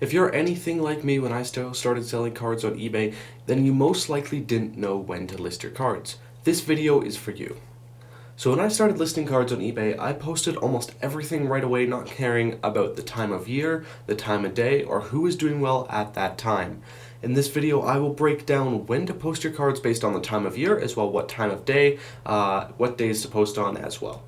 If you're anything like me when I started selling cards on eBay, then you most likely didn't know when to list your cards. This video is for you. So when I started listing cards on eBay, I posted almost everything right away, not caring about the time of year, the time of day, or who is doing well at that time. In this video, I will break down when to post your cards based on the time of year, as well what time of day, what days to post on as well.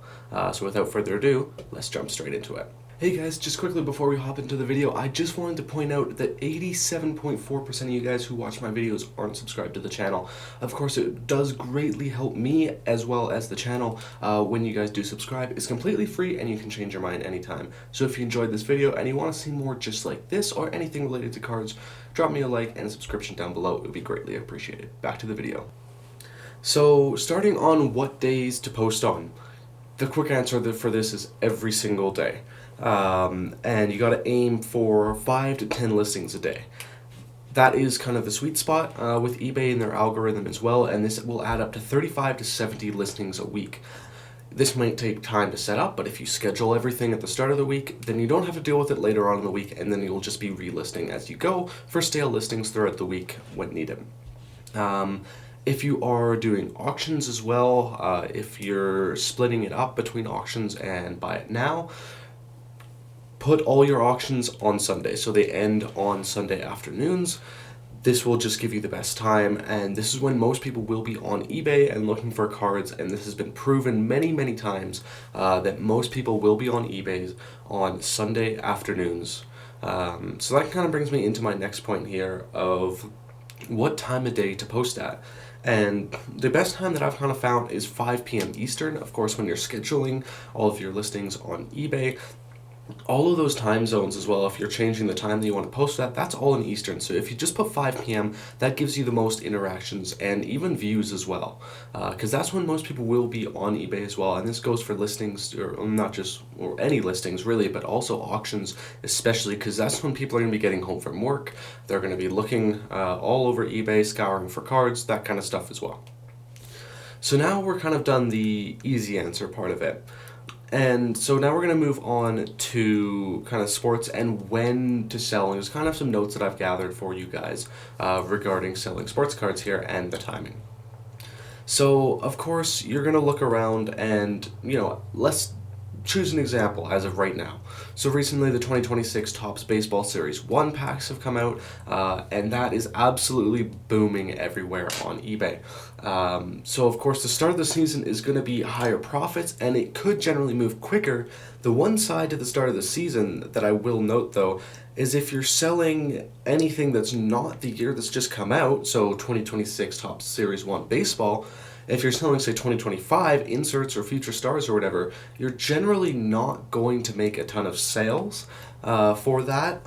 So without further ado, let's jump straight into it. Hey guys, just quickly before we hop into the video, I just wanted to point out that 87.4% of you guys who watch my videos aren't subscribed to the channel. Of course, it does greatly help me as well as the channel when you guys do subscribe. It's completely free and you can change your mind anytime. So if you enjoyed this video and you want to see more just like this or anything related to cards, drop me a like and a subscription down below. It would be greatly appreciated. Back to the video. So starting on what days to post on. The quick answer for this is every single day. And you got to aim for 5 to 10 listings a day. That is kind of the sweet spot with eBay and their algorithm as well, and this will add up to 35 to 70 listings a week. This might take time to set up, but if you schedule everything at the start of the week, then you don't have to deal with it later on in the week, and then you'll just be relisting as you go for stale listings throughout the week when needed. If you are doing auctions as well, if you're splitting it up between auctions and buy it now, put all your auctions on Sunday, so they end on Sunday afternoons. This will just give you the best time, and this is when most people will be on eBay and looking for cards, and this has been proven many times that most people will be on eBay on Sunday afternoons. So that kind of brings me into my next point here of what time of day to post at. And the best time that I've kind of found is 5 p.m. Eastern. Of course, when you're scheduling all of your listings on eBay, all of those time zones as well, if you're changing the time that you want to post that's all in Eastern. So if you just put 5 p.m., that gives you the most interactions and even views as well. Because that's when most people will be on eBay as well. And this goes for listings, or not just, or any listings really, but also auctions especially, because that's when people are going to be getting home from work. They're going to be looking all over eBay, scouring for cards, that kind of stuff as well. So now we're kind of done the easy answer part of it. And so now we're going to move on to kind of sports and when to sell. And there's kind of some notes that I've gathered for you guys regarding selling sports cards here and the timing. So, of course, you're going to look around and, let's choose an example as of right now. So recently the 2026 Topps Baseball Series 1 packs have come out, and that is absolutely booming everywhere on eBay. So of course the start of the season is going to be higher profits, and it could generally move quicker. The one side to the start of the season that I will note though is if you're selling anything that's not the year that's just come out, so 2026 Topps Series 1 Baseball, if you're selling, say, 2025 inserts or future stars or whatever, you're generally not going to make a ton of sales for that,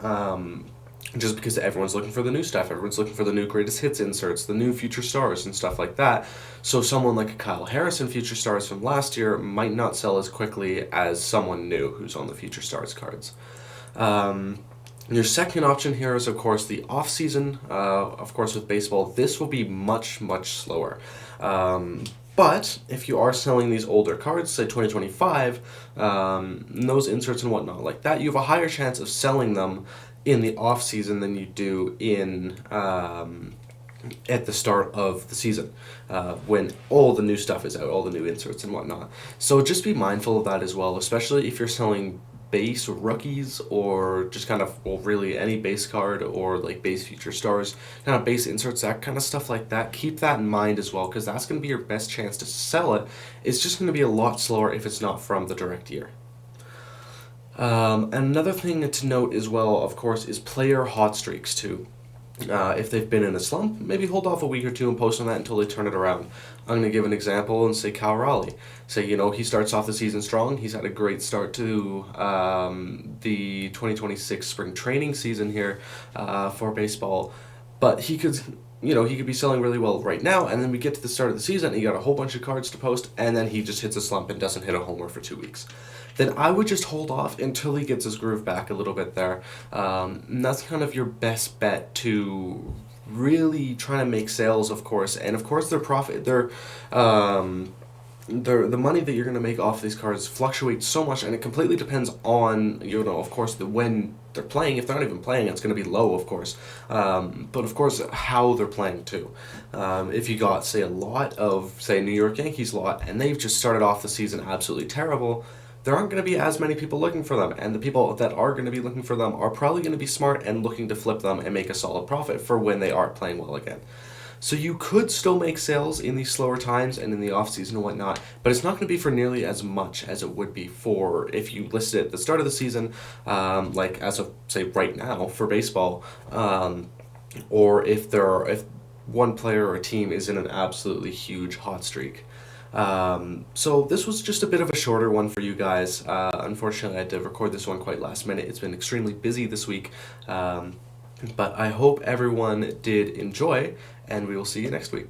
just because everyone's looking for the new stuff. Everyone's looking for the new greatest hits inserts, the new future stars and stuff like that. So someone like a Kyle Harrison future stars from last year might not sell as quickly as someone new who's on the future stars cards. Your second option here is, of course, the off-season. Of course, with baseball, this will be much slower. But if you are selling these older cards, say 2025, those inserts and whatnot like that, you have a higher chance of selling them in the off-season than you do in at the start of the season, when all the new stuff is out, all the new inserts and whatnot. So just be mindful of that as well, especially if you're selling base rookies or just kind of, well, really any base card or like base future stars, kind of base inserts, that kind of stuff like that. Keep that in mind as well, because that's going to be your best chance to sell it. It's just going to be a lot slower if it's not from the direct year. Another thing to note as well, of course, is player hot streaks too. If they've been in a slump, maybe hold off a week or two and post on that until they turn it around. I'm going to give an example and say Cal Raleigh. Say, he starts off the season strong. He's had a great start to the 2026 spring training season here for baseball. But he could be selling really well right now, and then we get to the start of the season, and he got a whole bunch of cards to post, and then he just hits a slump and doesn't hit a homer for 2 weeks. Then I would just hold off until he gets his groove back a little bit there. And that's kind of your best bet to really try to make sales, of course. And of course, the money that you're going to make off these cards fluctuates so much, and it completely depends on, of course, when they're playing. If they're not even playing, it's going to be low, of course. But of course, how they're playing too. If you got, say, a lot of, say, New York Yankees lot, and they've just started off the season absolutely terrible, there aren't going to be as many people looking for them, and the people that are going to be looking for them are probably going to be smart and looking to flip them and make a solid profit for when they are playing well again. So you could still make sales in these slower times and in the off season and whatnot, but it's not going to be for nearly as much as it would be for if you listed at the start of the season, like as of say right now for baseball, or if one player or team is in an absolutely huge hot streak. So this was just a bit of a shorter one for you guys. Unfortunately, I had to record this one quite last minute. It's been extremely busy this week. But I hope everyone did enjoy, and we will see you next week.